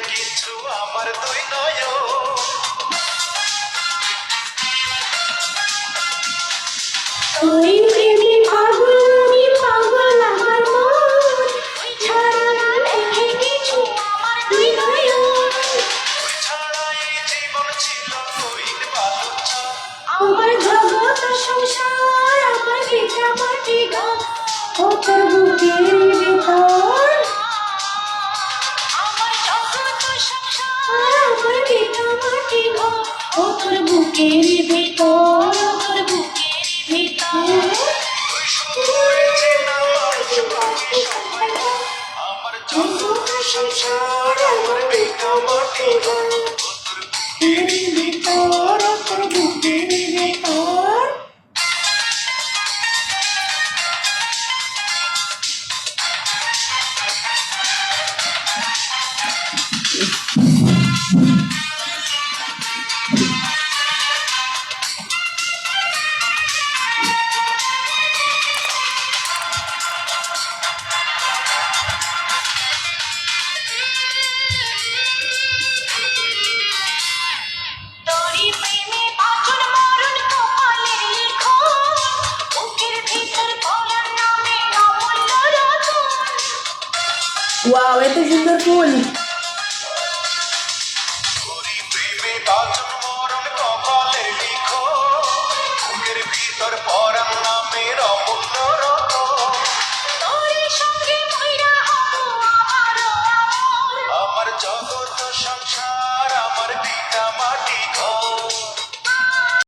কিছু আমার দুই নয়ন। তুই প্রেমে পাগল আমি পাগল আমার মন ছাড়া দেখে কিছু আমার দুই নয়ন। তুই ছাড়া এই জীবন ছিল কইর বালুচা। আমার জগৎ সংসার আমার ভিটা মাটি ঘর ও তোর বুকের ভিতর। আমার জগৎ সংসার আমার ভিটা মাটি ঘর ও তোর বুকের ভিতর, ও তোর বুকের ভিতর। তুই শুধু চেনা মানুষ পাখি সময় আমার জগৎ সংসার আমার ভিটা মাটি ঘর তোর বুকের ভিতর, ও তোর বুকের ভিতর। তোরি প্রেমে বাঁচন মরণ কপালের লিখন বুকের ভিতর পরার নামে অমূল্য রতন। ওয়াও, এত সুন্দর ফুল।